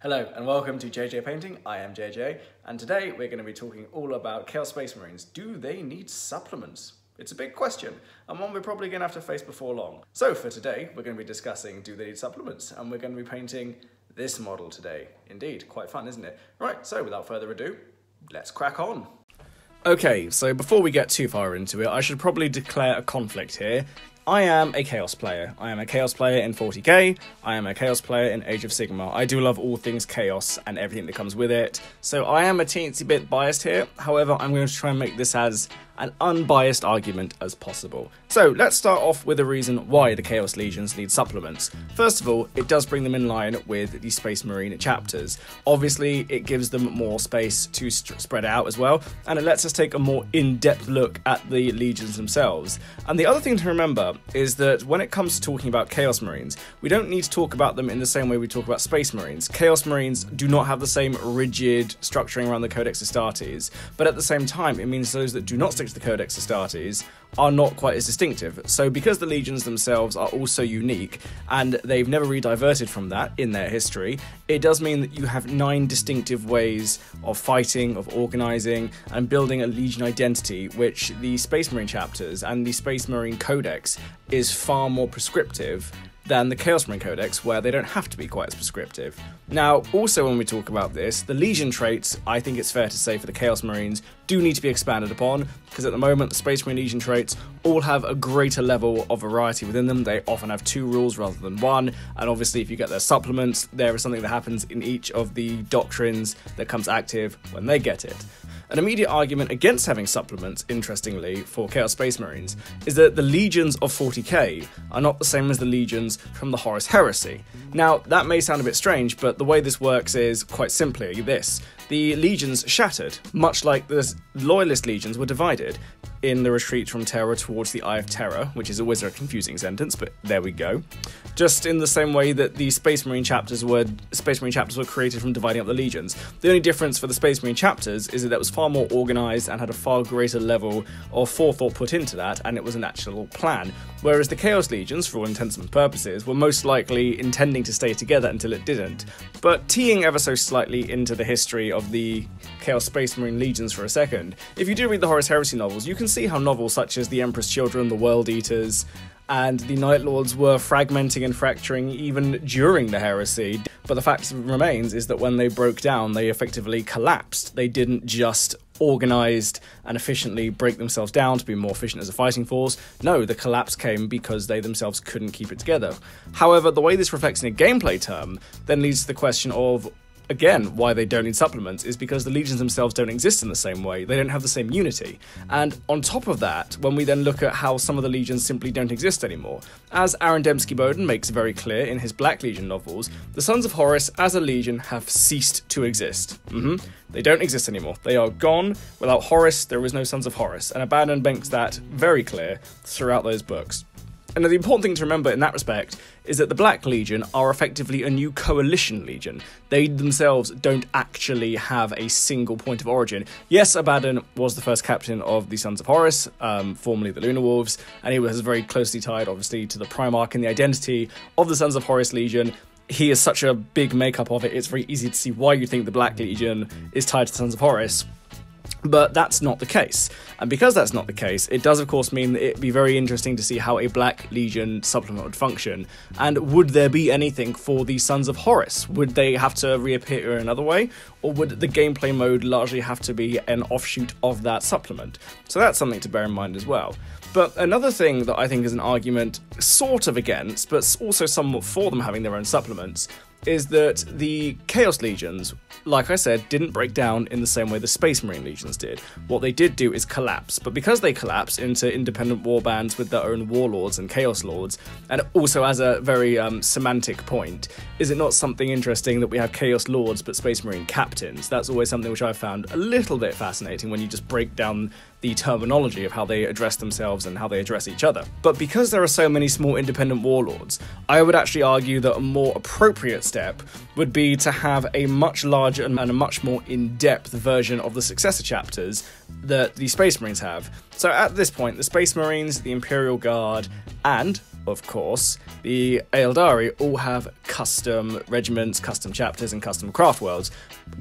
Hello and welcome to JJ Painting. I am JJ and today we're going to be talking all about Chaos Space Marines. Do they need supplements? It's a big question and one we're probably going to have to face before long. So for today we're going to be discussing do they need supplements, and we're going to be painting this model today. Indeed, quite fun, isn't it? Right, so without further ado, let's crack on. Okay, so before we get too far into it, I should probably declare a conflict here. I am a Chaos player. I am a Chaos player in 40k, I am a Chaos player in Age of Sigmar. I do love all things Chaos and everything that comes with it, so I am a teensy bit biased here. However, I'm going to try and make this as an unbiased argument as possible. So let's start off with a reason why the Chaos Legions need supplements. First of all, it does bring them in line with the Space Marine chapters. Obviously, it gives them more space to spread out as well, and it lets us take a more in-depth look at the Legions themselves. And the other thing to remember is that when it comes to talking about Chaos Marines, we don't need to talk about them in the same way we talk about Space Marines. Chaos Marines do not have the same rigid structuring around the Codex Astartes, but at the same time, it means those that do not stick to the Codex Astartes are not quite as distinctive. So because the Legions themselves are also unique, and they've never re-diverted from that in their history, it does mean that you have 9 distinctive ways of fighting, of organising, and building a Legion identity, which the Space Marine chapters and the Space Marine Codex is far more prescriptive than the Chaos Marine Codex, where they don't have to be quite as prescriptive. Now, also when we talk about this, the Legion traits, I think it's fair to say for the Chaos Marines, do need to be expanded upon, because at the moment the Space Marine Legion traits all have a greater level of variety within them. They often have 2 rules rather than 1, and obviously if you get their supplements, there is something that happens in each of the doctrines that comes active when they get it. An immediate argument against having supplements, interestingly, for Chaos Space Marines, is that the Legions of 40k are not the same as the Legions from the Horus Heresy. Now, that may sound a bit strange, but the way this works is, quite simply, this. The Legions shattered, much like the Loyalist Legions were divided in the retreat from Terror towards the Eye of Terror, which is always a confusing sentence, but there we go. Just in the same way that the Space Marine chapters were created from dividing up the Legions. The only difference for the Space Marine chapters is that that was far more organised and had a far greater level of forethought put into that, and it was an actual plan. Whereas the Chaos Legions, for all intents and purposes, were most likely intending to stay together until it didn't. But teeing ever so slightly into the history of the Chaos Space Marine Legions for a second, if you do read the Horus Heresy novels, you can see how novels such as The Emperor's Children, The World Eaters, and the Night Lords were fragmenting and fracturing even during the heresy. But the fact remains is that when they broke down, they effectively collapsed. They didn't just organised and efficiently break themselves down to be more efficient as a fighting force. No, the collapse came because they themselves couldn't keep it together. However, the way this reflects in a gameplay term then leads to the question of, again, why they don't need supplements is because the Legions themselves don't exist in the same way. They don't have the same unity. And on top of that, when we then look at how some of the Legions simply don't exist anymore, as Aaron Dembski-Bowden makes very clear in his Black Legion novels, the Sons of Horus as a Legion have ceased to exist. They don't exist anymore. They are gone. Without Horus, there is no Sons of Horus. And Abaddon makes that very clear throughout those books. And the important thing to remember in that respect is that the Black Legion are effectively a new coalition legion. They themselves don't actually have a single point of origin. Yes, Abaddon was the first captain of the Sons of Horus, formerly the Lunar Wolves, and he was very closely tied, obviously, to the Primarch and the identity of the Sons of Horus Legion. He is such a big makeup of it, it's very easy to see why you think the Black Legion is tied to the Sons of Horus. But that's not the case. And because that's not the case, it does of course mean that it'd be very interesting to see how a Black Legion supplement would function. And would there be anything for the Sons of Horus? Would they have to reappear in another way? Or would the gameplay mode largely have to be an offshoot of that supplement? So that's something to bear in mind as well. But another thing that I think is an argument sort of against, but also somewhat for them having their own supplements, is that the Chaos Legions, like I said, didn't break down in the same way the Space Marine Legions did. What they did do is collapse, but because they collapsed into independent warbands with their own warlords and chaos lords, and also as a very semantic point, is it not something interesting that we have chaos lords but Space Marine captains? That's always something which I found a little bit fascinating when you just break down the terminology of how they address themselves and how they address each other. But because there are so many small independent warlords, I would actually argue that a more appropriate step would be to have a much larger and a much more in-depth version of the successor chapters that the Space Marines have. So at this point, the Space Marines, the Imperial Guard, and of course, the Eldari all have custom regiments, custom chapters, and custom craft worlds.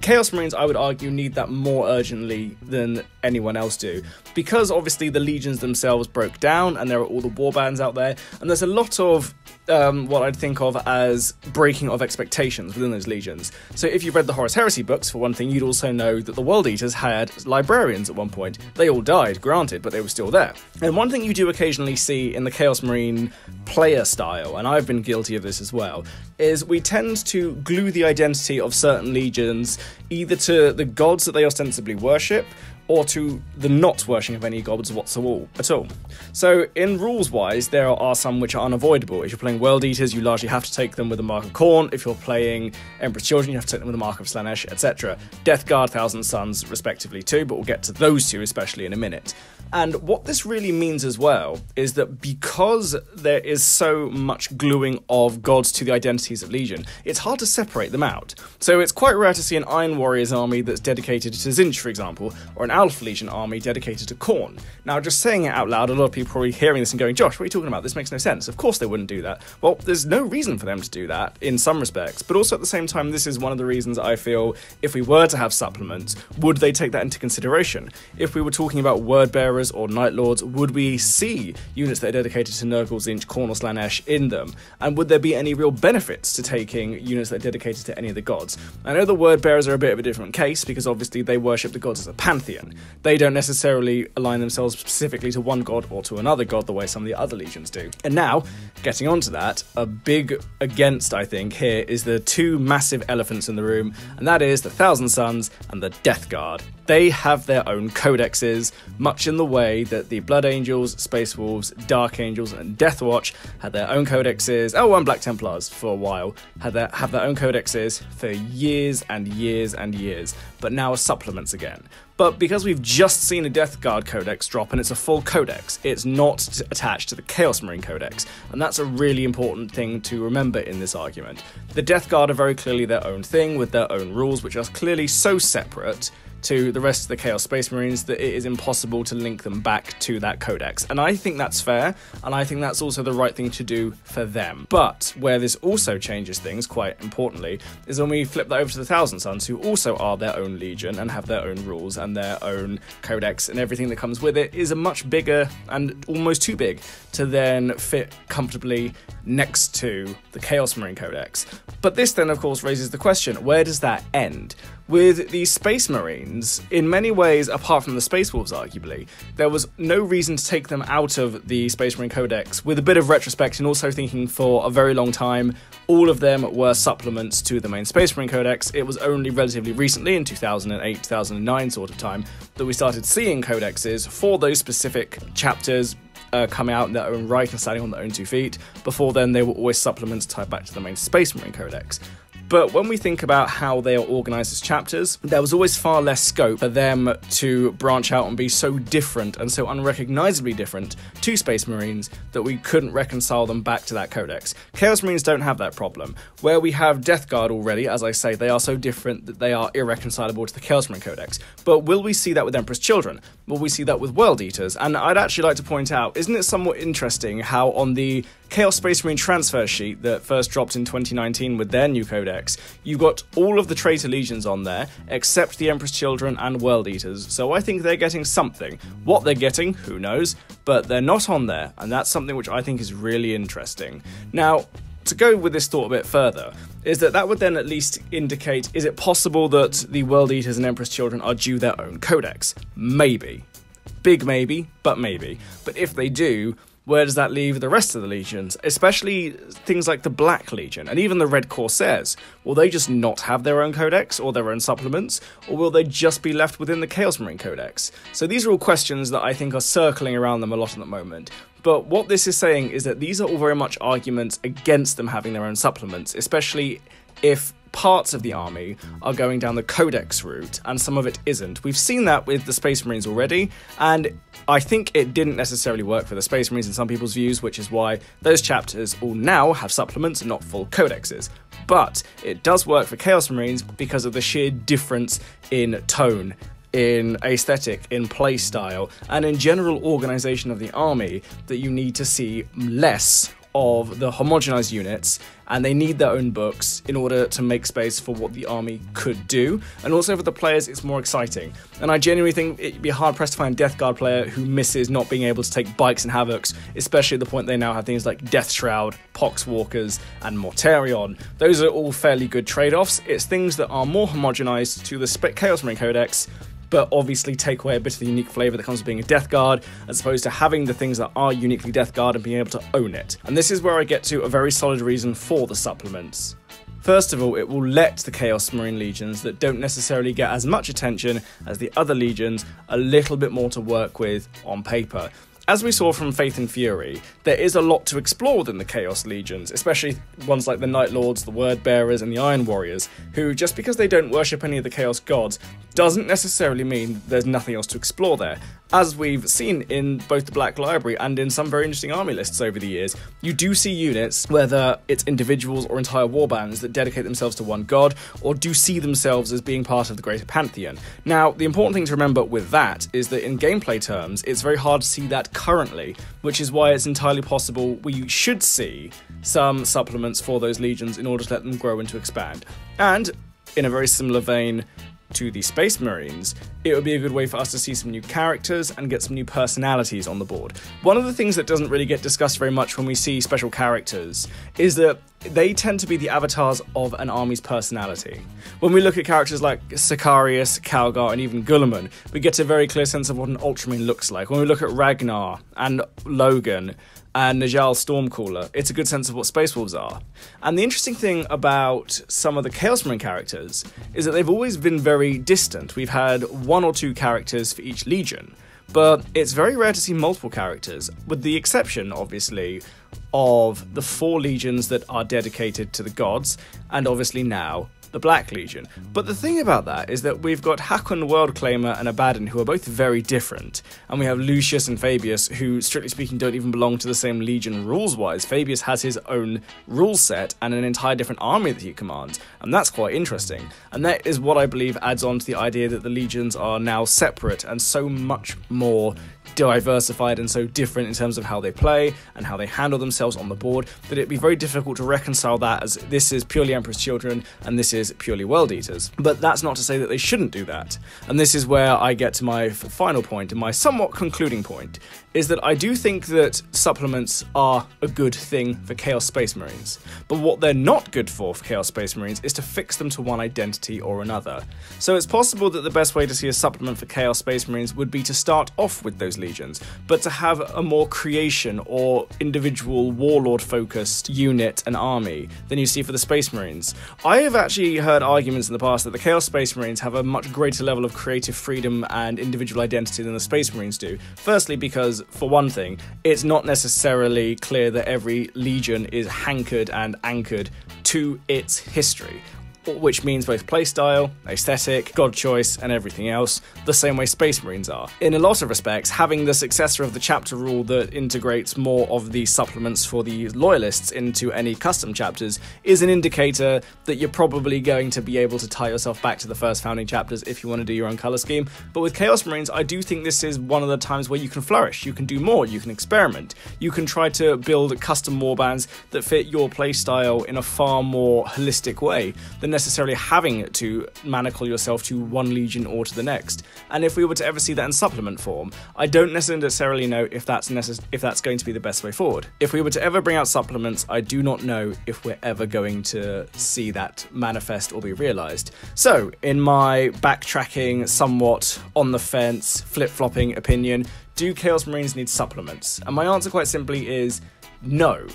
Chaos Marines, I would argue, need that more urgently than anyone else do, because obviously the legions themselves broke down, and there are all the warbands out there, and there's a lot of what I'd think of as breaking of expectations within those legions. So if you've read the Horus Heresy books, for one thing, you'd also know that the World Eaters had librarians at one point. They all died, granted, but they were still there. And one thing you do occasionally see in the Chaos Marine player style, and I've been guilty of this as well, is we tend to glue the identity of certain legions either to the gods that they ostensibly worship, or to the not worshiping of any gods whatsoever at all. So in rules-wise, there are some which are unavoidable. If you're playing World Eaters, you largely have to take them with the Mark of Khorne. If you're playing Emperor's Children, you have to take them with the Mark of Slaanesh, etc. Death Guard, Thousand Sons, respectively too, but we'll get to those two especially in a minute. And what this really means as well is that because there is so much gluing of gods to the identities of Legion, it's hard to separate them out. So it's quite rare to see an Iron Warriors army that's dedicated to Tzeentch, for example, or an Alpha Legion army dedicated to Khorne. Now, just saying it out loud, a lot of people are probably hearing this and going, Josh, what are you talking about? This makes no sense. Of course they wouldn't do that. Well, there's no reason for them to do that in some respects, but also at the same time, this is one of the reasons I feel if we were to have supplements, would they take that into consideration? If we were talking about Word Bearers or Night Lords, would we see units that are dedicated to Nurgle, Tzeentch, Khorne or Slaanesh in them? And would there be any real benefits to taking units that are dedicated to any of the gods? I know the Word Bearers are a bit of a different case because obviously they worship the gods as a pantheon. They don't necessarily align themselves specifically to one god or to another god the way some of the other legions do. And now, getting onto that, a big against, I think, here is the two massive elephants in the room, and that is the Thousand Sons and the Death Guard. They have their own codexes, much in the way that the Blood Angels, Space Wolves, Dark Angels, and Death Watch had their own codexes. Oh, and Black Templars for a while have their own codexes for years and years and years, but now are supplements again. But because we've just seen a Death Guard codex drop and it's a full codex, it's not attached to the Chaos Marine codex, and that's a really important thing to remember in this argument. The Death Guard are very clearly their own thing with their own rules, which are clearly so separate to the rest of the Chaos Space Marines that it is impossible to link them back to that codex. And I think that's fair, and I think that's also the right thing to do for them. But where this also changes things, quite importantly, is when we flip that over to the Thousand Sons, who also are their own legion and have their own rules and their own codex, and everything that comes with it is a much bigger and almost too big to then fit comfortably next to the Chaos Marine codex. But this then, of course, raises the question, where does that end? With the Space Marines, in many ways, apart from the Space Wolves arguably, there was no reason to take them out of the Space Marine Codex. With a bit of retrospect and also thinking for a very long time, all of them were supplements to the main Space Marine Codex. It was only relatively recently, in 2008, 2009 sort of time, that we started seeing codexes for those specific chapters coming out in their own right and standing on their own 2 feet. Before then, they were always supplements tied back to the main Space Marine Codex. But when we think about how they are organised as chapters, there was always far less scope for them to branch out and be so different and so unrecognisably different to Space Marines that we couldn't reconcile them back to that codex. Chaos Marines don't have that problem. Where we have Death Guard already, as I say, they are so different that they are irreconcilable to the Chaos Marine codex. But will we see that with Emperor's Children? Will we see that with World Eaters? And I'd actually like to point out, isn't it somewhat interesting how on the Chaos Space Marine transfer sheet that first dropped in 2019 with their new codex, you've got all of the traitor legions on there, except the Emperor's Children and World Eaters, so I think they're getting something. What they're getting, who knows, but they're not on there, and that's something which I think is really interesting. Now, to go with this thought a bit further, is that would then at least indicate, is it possible that the World Eaters and Emperor's Children are due their own codex? Maybe. Big maybe, but maybe. But if they do, where does that leave the rest of the legions, especially things like the Black Legion and even the Red Corsairs? Will they just not have their own codex or their own supplements, or will they just be left within the Chaos Marine codex? So these are all questions that I think are circling around them a lot at the moment. But what this is saying is that these are all very much arguments against them having their own supplements, especially if parts of the army are going down the codex route and some of it isn't. We've seen that with the Space Marines already, and I think it didn't necessarily work for the Space Marines in some people's views, which is why those chapters all now have supplements and not full codexes. But it does work for Chaos Marines because of the sheer difference in tone, in aesthetic, in playstyle, and in general organisation of the army that you need to see less of the homogenized units, and they need their own books in order to make space for what the army could do. And also for the players, it's more exciting. And I genuinely think it'd be hard-pressed to find a Death Guard player who misses not being able to take bikes and havocs, especially at the point they now have things like Death Shroud, Poxwalkers, and Mortarion. Those are all fairly good trade-offs. It's things that are more homogenized to the Chaos Marine Codex, but obviously take away a bit of the unique flavour that comes with being a Death Guard, as opposed to having the things that are uniquely Death Guard and being able to own it. And this is where I get to a very solid reason for the supplements. First of all, it will let the Chaos Marine legions that don't necessarily get as much attention as the other legions a little bit more to work with on paper. As we saw from Faith and Fury, there is a lot to explore within the Chaos Legions, especially ones like the Night Lords, the Word Bearers, and the Iron Warriors, who, just because they don't worship any of the Chaos gods, doesn't necessarily mean there's nothing else to explore there. As we've seen in both the Black Library and in some very interesting army lists over the years, you do see units, whether it's individuals or entire warbands, that dedicate themselves to one god, or do see themselves as being part of the greater pantheon. Now, the important thing to remember with that is that in gameplay terms, it's very hard to see that currently, which is why it's entirely possible we should see some supplements for those legions in order to let them grow and to expand. And, in a very similar vein to the Space Marines, it would be a good way for us to see some new characters and get some new personalities on the board. One of the things that doesn't really get discussed very much when we see special characters is that they tend to be the avatars of an army's personality. When we look at characters like Sicarius, Calgar, and even Guilliman, we get a very clear sense of what an Ultramarine looks like. When we look at Ragnar and Logan and Najal Stormcaller, it's a good sense of what Space Wolves are. And the interesting thing about some of the Chaos Marine characters is that they've always been very distant. We've had one or two characters for each legion, but it's very rare to see multiple characters, with the exception, obviously, of the 4 legions that are dedicated to the gods, and obviously now the Black Legion. But the thing about that is that we've got Hakon the Worldclaimer and Abaddon, who are both very different, and we have Lucius and Fabius, who strictly speaking don't even belong to the same legion rules-wise. Fabius has his own rule set and an entire different army that he commands, and that's quite interesting. And that is what I believe adds on to the idea that the legions are now separate and so much more diversified and so different in terms of how they play and how they handle themselves on the board, that it'd be very difficult to reconcile that as this is purely Emperor's Children and this is purely World Eaters. But that's not to say that they shouldn't do that. And this is where I get to my final point and my somewhat concluding point, is that I do think that supplements are a good thing for Chaos Space Marines. But what they're not good for Chaos Space Marines is to fix them to one identity or another. So it's possible that the best way to see a supplement for Chaos Space Marines would be to start off with those legions, but to have a more creation or individual warlord-focused unit and army than you see for the Space Marines. I have actually heard arguments in the past that the Chaos Space Marines have a much greater level of creative freedom and individual identity than the Space Marines do. Firstly, because, for one thing, it's not necessarily clear that every legion is hankered and anchored to its history, which means both playstyle, aesthetic, god choice, and everything else, the same way Space Marines are. In a lot of respects, having the successor of the chapter rule that integrates more of the supplements for the loyalists into any custom chapters is an indicator that you're probably going to be able to tie yourself back to the first founding chapters if you want to do your own colour scheme. But with Chaos Marines, I do think this is one of the times where you can flourish, you can do more, you can experiment, you can try to build custom warbands that fit your playstyle in a far more holistic way than necessarily having to manacle yourself to one legion or to the next. And if we were to ever see that in supplement form, I don't necessarily know if that's going to be the best way forward. If we were to ever bring out supplements, I do not know if we're ever going to see that manifest or be realised. So, in my backtracking, somewhat on the fence, flip-flopping opinion, do Chaos Marines need supplements? And my answer quite simply is no.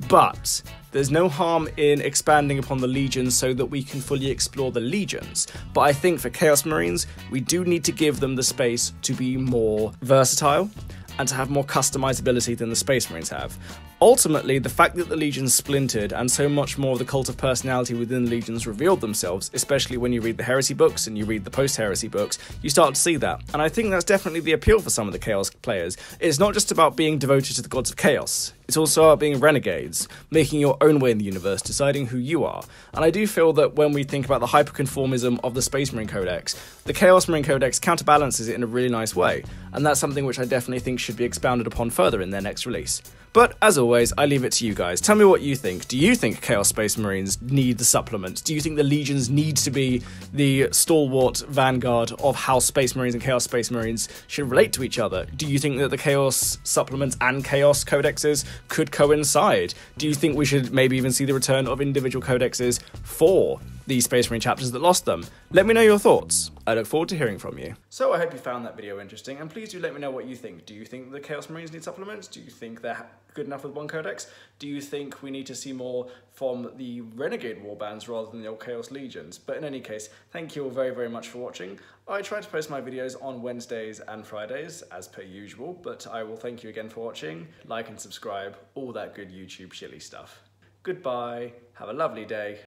But there's no harm in expanding upon the legions so that we can fully explore the legions. But I think for Chaos Marines, we do need to give them the space to be more versatile and to have more customizability than the Space Marines have. Ultimately, the fact that the legions splintered and so much more of the cult of personality within the legions revealed themselves, especially when you read the heresy books and you read the post-heresy books, you start to see that. And I think that's definitely the appeal for some of the Chaos players. It's not just about being devoted to the gods of chaos. It's also about being renegades, making your own way in the universe, deciding who you are. And I do feel that when we think about the hyperconformism of the Space Marine Codex, the Chaos Marine Codex counterbalances it in a really nice way, and that's something which I definitely think should be expounded upon further in their next release. But, as always, I leave it to you guys. Tell me what you think. Do you think Chaos Space Marines need the supplements? Do you think the Legions need to be the stalwart vanguard of how Space Marines and Chaos Space Marines should relate to each other? Do you think that the Chaos supplements and Chaos codexes could coincide? Do you think we should maybe even see the return of individual codexes for the Space Marine chapters that lost them? Let me know your thoughts. I look forward to hearing from you. So I hope you found that video interesting, and please do let me know what you think. Do you think the Chaos Marines need supplements? Do you think they're good enough with one codex? Do you think we need to see more from the Renegade warbands rather than the old Chaos Legions? But in any case, thank you all very, very much for watching. I try to post my videos on Wednesdays and Fridays, as per usual, but I will thank you again for watching. Like and subscribe, all that good YouTube shilly stuff. Goodbye, have a lovely day.